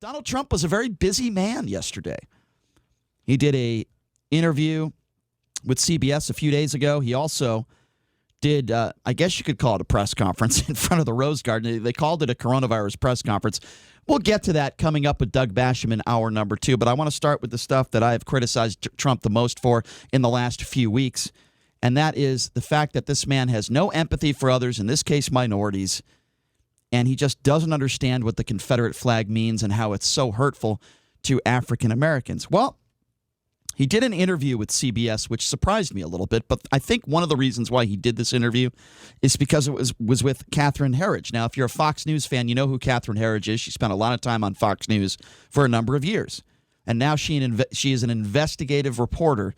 Donald Trump was a very busy man yesterday. He did a interview with CBS a few days ago. He also did, I guess you could call it a press conference in front of the Rose Garden. They called it a coronavirus press conference. We'll get to that coming up with Doug Basham in hour number 2. But I want to start with the stuff that I have criticized Trump the most for in the last few weeks. And that is the fact that this man has no empathy for others, in this case minorities. And he just doesn't understand what the Confederate flag means and how it's so hurtful to African Americans. Well, he did an interview with CBS, which surprised me a little bit. But I think one of the reasons why he did this interview is because it was with Catherine Herridge. Now, if you're a Fox News fan, you know who Catherine Herridge is. She spent a lot of time on Fox News for a number of years. And now she is an investigative reporter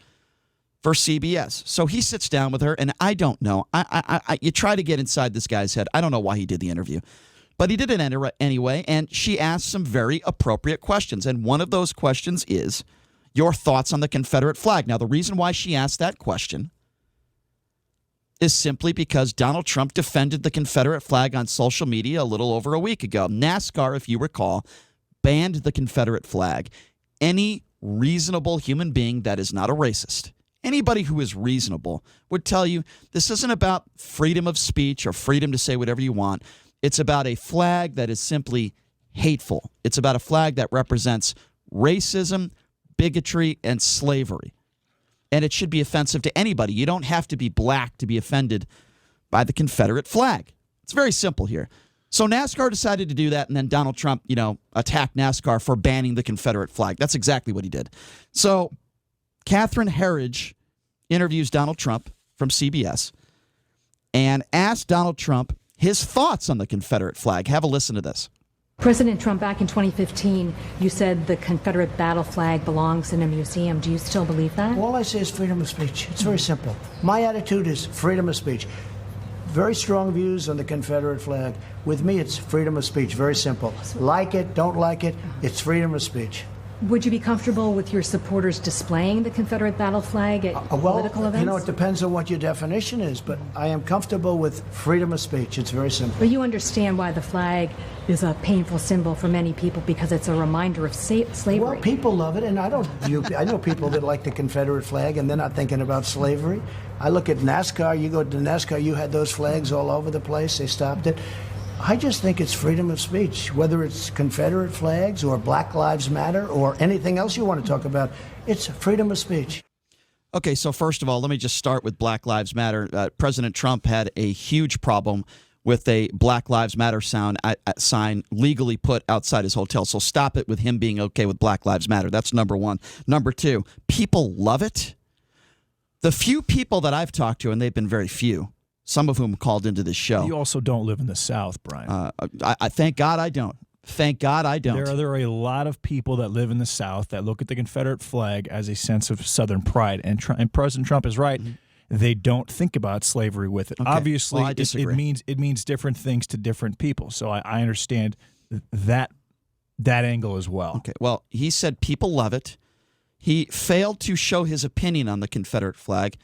for CBS. So he sits down with her, and I don't know. You try to get inside this guy's head. I don't know why he did the interview. But he did it anyway, and she asked some very appropriate questions. And one of those questions is your thoughts on the Confederate flag. Now, the reason why she asked that question is simply because Donald Trump defended the Confederate flag on social media a little over a week ago. NASCAR, if you recall, banned the Confederate flag. Any reasonable human being that is not a racist, anybody who is reasonable, would tell you this isn't about freedom of speech or freedom to say whatever you want. It's about a flag that is simply hateful. It's about a flag that represents racism, bigotry, and slavery. And it should be offensive to anybody. You don't have to be black to be offended by the Confederate flag. It's very simple here. So NASCAR decided to do that, and then Donald Trump, attacked NASCAR for banning the Confederate flag. That's exactly what he did. So Catherine Herridge interviews Donald Trump from CBS and asks Donald Trump his thoughts on the Confederate flag. Have a listen to this. President Trump, back in 2015, you said the Confederate battle flag belongs in a museum. Do you still believe that? All I say is freedom of speech. It's very simple. My attitude is freedom of speech. Very strong views on the Confederate flag. With me, it's freedom of speech. Very simple. Like it, don't like it, it's freedom of speech. Would you be comfortable with your supporters displaying the Confederate battle flag at political events? It depends on what your definition is, but I am comfortable with freedom of speech. It's very simple. But you understand why the flag is a painful symbol for many people, because it's a reminder of slavery. Well, people love it, and I know people that like the Confederate flag, and they're not thinking about slavery. I look at NASCAR. You go to NASCAR, you had those flags all over the place. They stopped it. I just think it's freedom of speech, whether it's Confederate flags or Black Lives Matter or anything else you want to talk about. It's freedom of speech. Okay, so first of all, let me just start with Black Lives Matter. President Trump had a huge problem with a Black Lives Matter sign legally put outside his hotel. So stop it with him being okay with Black Lives Matter. That's number one. Number two, people love it. The few people that I've talked to, and they've been very few, some of whom called into this show. You also don't live in the South, Brian. I thank God I don't. Thank God I don't. There are a lot of people that live in the South that look at the Confederate flag as a sense of Southern pride. And President Trump is right. Mm-hmm. They don't think about slavery with it. Okay. Obviously, well, it means different things to different people. So I understand that angle as well. Okay. Well, he said people love it. He failed to show his opinion on the Confederate flag.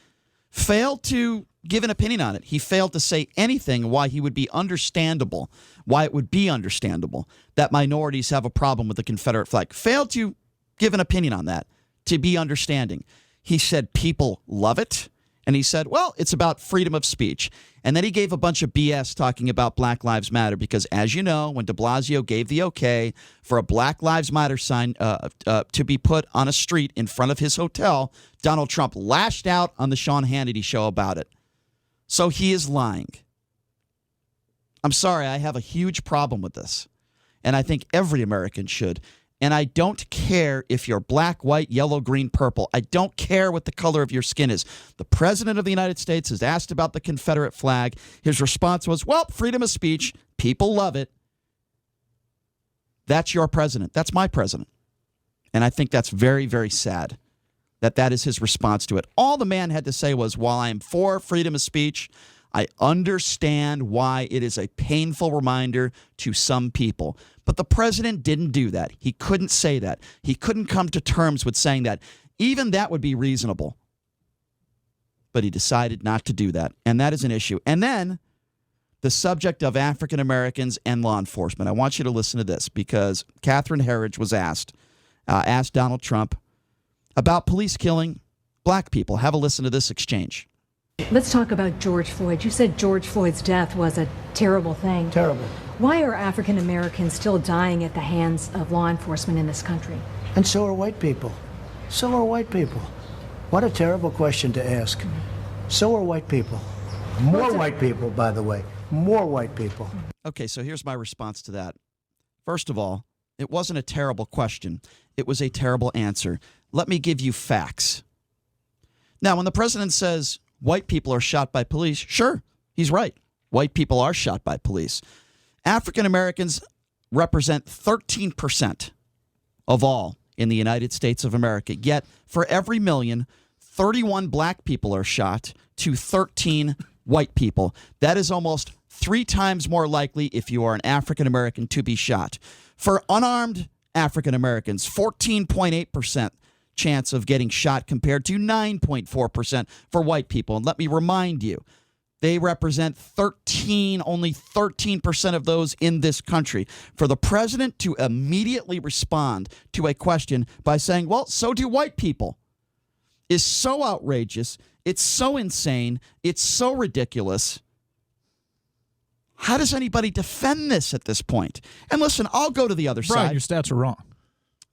Failed to give an opinion on it. He failed to say anything why it would be understandable that minorities have a problem with the Confederate flag. Failed to give an opinion on that, to be understanding. He said people love it, and he said, well, it's about freedom of speech. And then he gave a bunch of BS talking about Black Lives Matter because, as you know, when de Blasio gave the okay for a Black Lives Matter sign to be put on a street in front of his hotel, Donald Trump lashed out on the Sean Hannity show about it. So he is lying. I'm sorry, I have a huge problem with this. And I think every American should. And I don't care if you're black, white, yellow, green, purple. I don't care what the color of your skin is. The President of the United States is asked about the Confederate flag. His response was, well, freedom of speech. People love it. That's your president. That's my president. And I think that's very, very sad that is his response to it. All the man had to say was, while I am for freedom of speech, I understand why it is a painful reminder to some people. But the president didn't do that. He couldn't say that. He couldn't come to terms with saying that. Even that would be reasonable. But he decided not to do that. And that is an issue. And then the subject of African Americans and law enforcement. I want you to listen to this because Catherine Herridge was asked Donald Trump about police killing black people. Have a listen to this exchange. Let's talk about George Floyd. You said George Floyd's death was a terrible thing. Terrible. Why are African Americans still dying at the hands of law enforcement in this country? And so are white people. So are white people. What a terrible question to ask. So are white people. More white people, by the way. More white people. Okay, so here's my response to that. First of all, it wasn't a terrible question. It was a terrible answer. Let me give you facts. Now, when the president says white people are shot by police, sure, he's right. White people are shot by police. African Americans represent 13% of all in the United States of America. Yet, for every million, 31 black people are shot to 13 white people. That is almost 3 times more likely if you are an African American to be shot. For unarmed African Americans, 14.8% chance of getting shot compared to 9.4% for white people. And let me remind you, they represent only 13% of those in this country. For the president to immediately respond to a question by saying, well, so do white people, is so outrageous. It's so insane. It's so ridiculous. How does anybody defend this at this point? And listen, I'll go to the other Brian, side. your stats are wrong.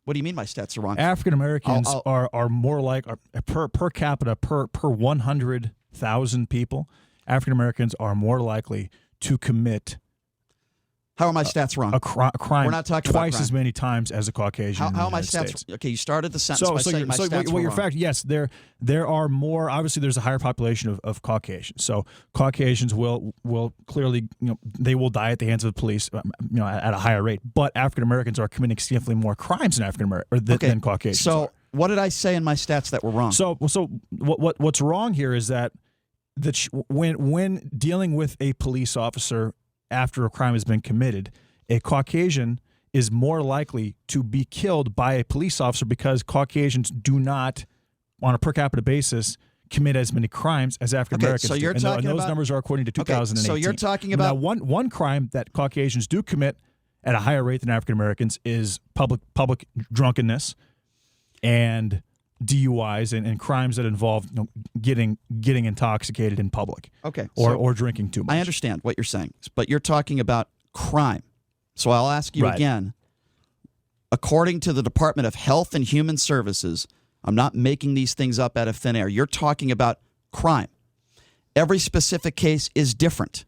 What do you mean my stats are wrong? African Americans are more like per capita per 100,000 people. African Americans are more likely to commit. How are my stats wrong? A crime. We're not talking twice about crime. as many times as a Caucasian. How are my United stats? States. Okay, you started the sentence by saying my stats were your wrong. fact, yes, there are more. Obviously, there's a higher population of Caucasians. So Caucasians will clearly, they will die at the hands of the police, at a higher rate. But African Americans are committing significantly more crimes than than Caucasians. So are. what did I say in my stats that were wrong? So what's wrong here is that when dealing with a police officer after a crime has been committed, a Caucasian is more likely to be killed by a police officer because Caucasians do not, on a per capita basis, commit as many crimes as African Americans so you're do. talking And those about, numbers are according to 2018. So you're talking about now, one crime that Caucasians do commit at a higher rate than African Americans is public drunkenness and DUIs and crimes that involve getting intoxicated in public. Okay, or drinking too much. I understand what you're saying, but you're talking about crime. So I'll ask you again. According to the Department of Health and Human Services, I'm not making these things up out of thin air. You're talking about crime. Every specific case is different.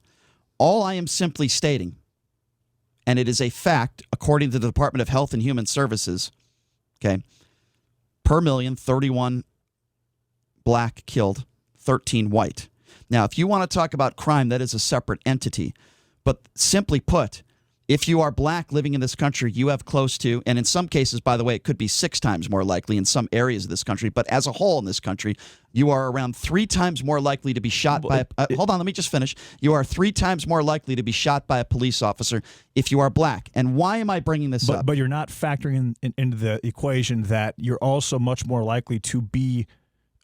All I am simply stating, and it is a fact, according to the Department of Health and Human Services, okay, per million, 31 black killed, 13 white. Now, if you want to talk about crime, that is a separate entity. But simply put, if you are black living in this country, you have close to, and in some cases, by the way, it could be 6 times more likely in some areas of this country, but as a whole in this country, you are around 3 times more likely to be shot by hold on, let me just finish. You are 3 times more likely to be shot by a police officer if you are black. And why am I bringing this up? But you're not factoring into the equation that you're also much more likely to be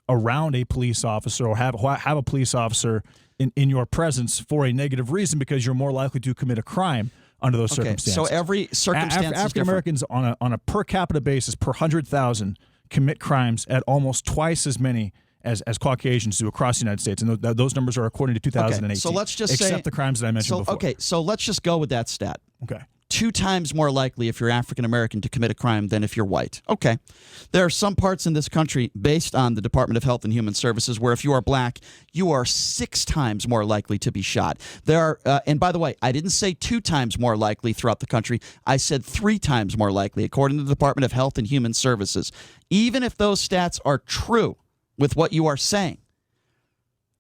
around a police officer or have a police officer in your presence for a negative reason because you're more likely to commit a crime under those circumstances. So every circumstance is African Americans on a per capita basis per 100,000 commit crimes at almost twice as many as Caucasians do across the United States, and those numbers are according to 2018. Okay, so let's just except the crimes that I mentioned before. Okay, so let's just go with that stat. Okay. 2 times more likely if you're African American to commit a crime than if you're white. Okay. There are some parts in this country based on the Department of Health and Human Services where if you are black, you are 6 times more likely to be shot. There are, and by the way, I didn't say 2 times more likely throughout the country. I said 3 times more likely according to the Department of Health and Human Services. Even if those stats are true with what you are saying,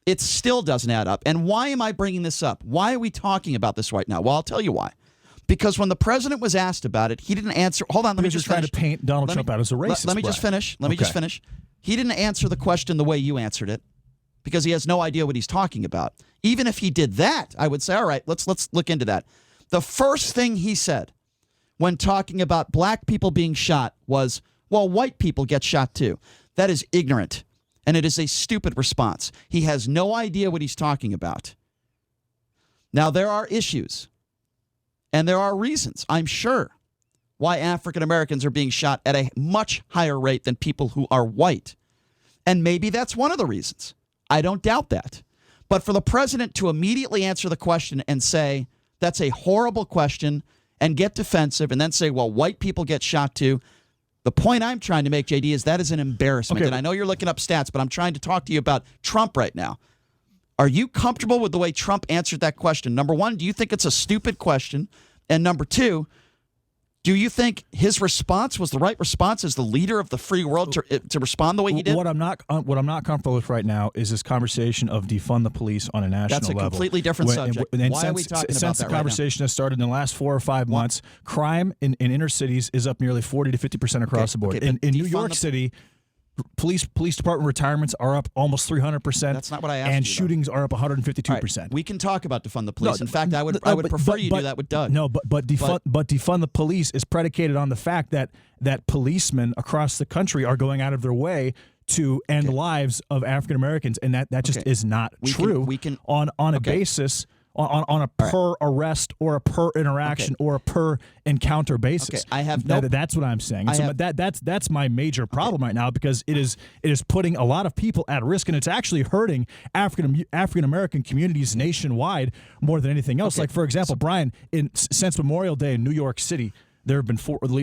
it still doesn't add up. And why am I bringing this up? Why are we talking about this right now? Well, I'll tell you why. Because when the president was asked about it, he didn't answer. Hold on, let me just trying to paint Donald Trump out as a racist. Let me just finish. Let me just finish. He didn't answer the question the way you answered it because he has no idea what he's talking about. Even if he did that, I would say, all right, let's look into that. The first thing he said when talking about black people being shot was, well, white people get shot too. That is ignorant, and it is a stupid response. He has no idea what he's talking about. Now, there are issues, and there are reasons, I'm sure, why African Americans are being shot at a much higher rate than people who are white. And maybe that's one of the reasons. I don't doubt that. But for the president to immediately answer the question and say, that's a horrible question, and get defensive, and then say, well, white people get shot too, the point I'm trying to make, JD, is that is an embarrassment. Okay. And I know you're looking up stats, but I'm trying to talk to you about Trump right now. Are you comfortable with the way Trump answered that question? Number one, do you think it's a stupid question? And number two, do you think his response was the right response as the leader of the free world to respond the way he did? What I'm not comfortable with right now is this conversation of defund the police on a national level. That's a completely different subject. Why are we talking about that Since the conversation has started in the last 4 or 5 months, crime in inner cities is up nearly 40 to 50% across the board. Okay, in New York City, police department retirements are up almost 300%. That's not what I asked you. And shootings are up 152%. Right, we can talk about defund the police. In fact, I would prefer you do that with Doug. No, but defund the police is predicated on the fact that policemen across the country are going out of their way to end lives of African Americans, and that just is not true. We can on a basis. On a per arrest or a per interaction or a per encounter basis. I have that's what I'm saying. And so that's my major problem right now, because it is putting a lot of people at risk, and it's actually hurting African American communities nationwide more than anything else. Like, for example, Brian, since Memorial Day in New York City, there have been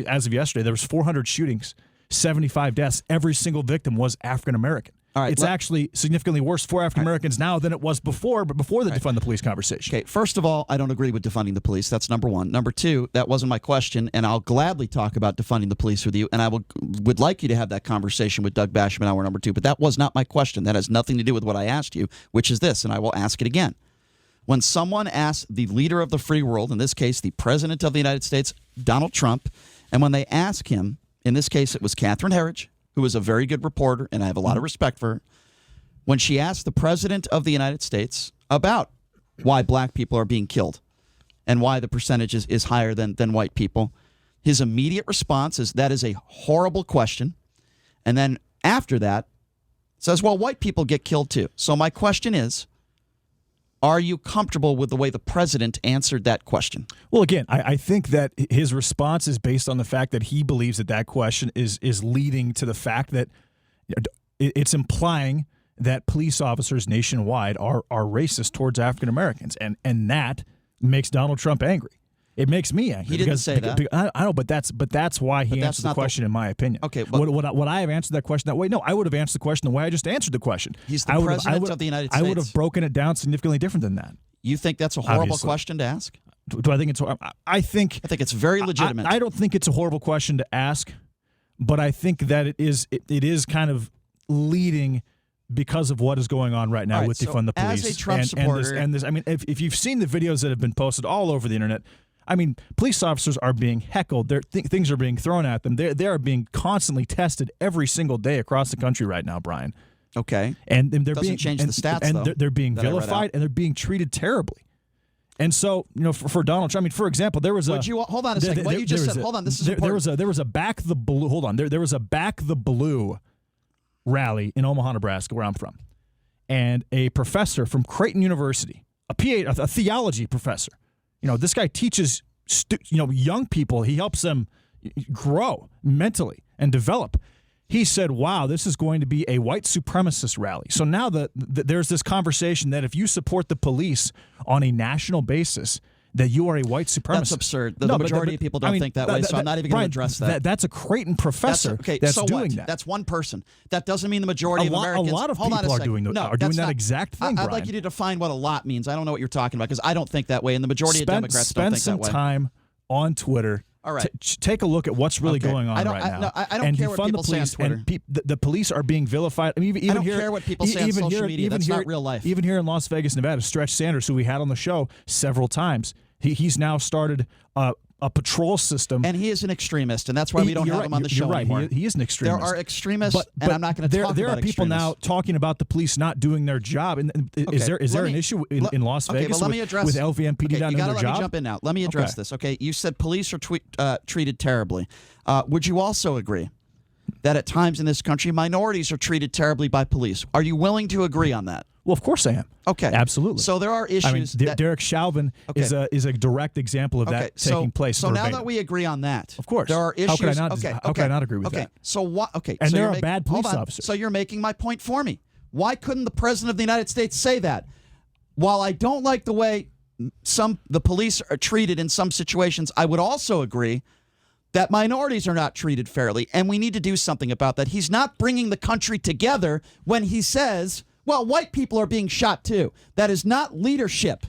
as of yesterday, there was 400 shootings, 75 deaths. Every single victim was African American. All right, it's actually significantly worse for African Americans now than it was before, but before the defund the police conversation. Okay, first of all, I don't agree with defunding the police. That's number one. Number two, that wasn't my question, and I'll gladly talk about defunding the police with you, and I would like you to have that conversation with Doug Basham in hour number 2, but that was not my question. That has nothing to do with what I asked you, which is this, and I will ask it again. When someone asks the leader of the free world, in this case, the president of the United States, Donald Trump, and when they ask him, in this case, it was Catherine Herridge, who is a very good reporter, and I have a lot of respect for her, when she asked the president of the United States about why black people are being killed and why the percentage is higher than white people, his immediate response is, that is a horrible question. And then after that, says, well, white people get killed too. So my question is, are you comfortable with the way the president answered that question? Well, again, I think that his response is based on the fact that he believes that question is leading to the fact that it's implying that police officers nationwide are racist towards African Americans, and that makes Donald Trump angry. It makes me angry. He didn't say that. I know, but that's why he answered the question, in my opinion. Okay, but would I have answered that question that way? No, I would have answered the question the way I just answered the question. He's the president of the United States. I would have broken it down significantly different than that. You think that's a horrible question to ask? Do I think it's? I think it's very legitimate. I don't think it's a horrible question to ask, but I think that it is kind of leading because of what is going on right now with defund the police. As a Trump supporter, and this, I mean, if you've seen the videos that have been posted all over the internet, I mean, police officers are being heckled. Things are being thrown at them. They are being constantly tested every single day across the country right now, Brian. Okay, and they're doesn't being change the stats, and though, they're being vilified, and they're being treated terribly. And so, for Donald Trump, I mean, for example, there was a. Hold on a second. What you just said. Hold on. This is important. There was a back the blue. Hold on. There was a back the blue rally in Omaha, Nebraska, where I'm from, and a professor from Creighton University, a theology professor. This guy teaches young people. He helps them grow mentally and develop. He said, wow, this is going to be a white supremacist rally. So now there's this conversation that if you support the police on a national basis, that you are a white supremacist. That's absurd. The majority of people don't think that way, so I'm not even going to address that. That's a Creighton professor that's doing that. That's one person. That doesn't mean the majority of Americans. A lot of people are doing that exact thing, I'd like you to define what a lot means. I don't know what you're talking about, because I don't think that way, and the majority of Democrats don't think that way. Spend some time on Twitter. All right. Take a look at what's really going on right now. I don't care what people say on Twitter. The police are being vilified. I mean, I don't care what people say on social media. That's not real life. Even here in Las Vegas, Nevada, Stretch Sanders, who we had on the show several times, he's now started a patrol system. And he is an extremist, and that's why we don't have him on the show anymore. He is an extremist. There are extremists, and I'm not going to talk about There are people now talking about the police not doing their job. And is there an issue in Las Vegas with LVMPD not doing their job? Let me jump in now. Let me address this. Okay, you said police are treated terribly. Would you also agree that at times in this country, minorities are treated terribly by police? Are you willing to agree on that? Well, of course I am. Okay. Absolutely. So there are issues. I mean, Derek Chauvin is a direct example of that taking place. So now verbatim. that we agree on that, of course, there are issues. How could I not agree with that? So what? Okay. And so there are bad police officers. So you're making my point for me. Why couldn't the president of the United States say that? While I don't like the way the police are treated in some situations, I would also agree that minorities are not treated fairly, and we need to do something about that. He's not bringing the country together when he says, well, white people are being shot too. That is not leadership.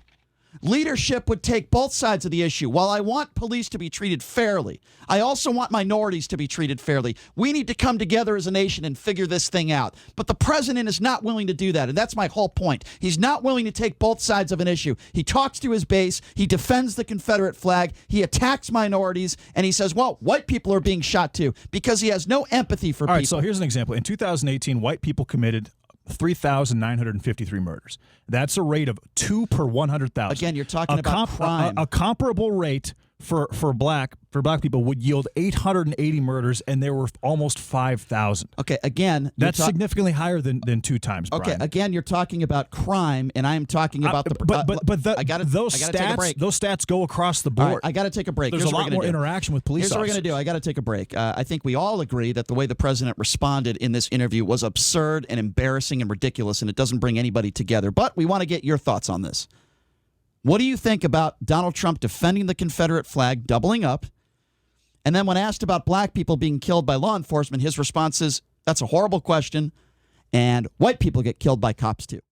Leadership would take both sides of the issue. While I want police to be treated fairly, I also want minorities to be treated fairly. We need to come together as a nation and figure this thing out. But the president is not willing to do that, and that's my whole point. He's not willing to take both sides of an issue. He talks to his base, he defends the Confederate flag, he attacks minorities, and he says, well, white people are being shot too, because he has no empathy for people. All right, so here's an example. In 2018, white people committed 3,953 murders. That's a rate of 2 per 100,000. Again, you're talking about crime. A comparable rate for black people would yield 880 murders, and there were almost 5,000. Okay, again, that's significantly higher than 2 times. Brian. Okay, again, you're talking about crime, and I am talking about those stats go across the board. All right, I got to take a break. There's a lot more interaction with police officers. Here's what we're going to do. I got to take a break. I think we all agree that the way the president responded in this interview was absurd and embarrassing and ridiculous, and it doesn't bring anybody together. But we want to get your thoughts on this. What do you think about Donald Trump defending the Confederate flag, doubling up? And then when asked about black people being killed by law enforcement, his response is, that's a horrible question, and white people get killed by cops too.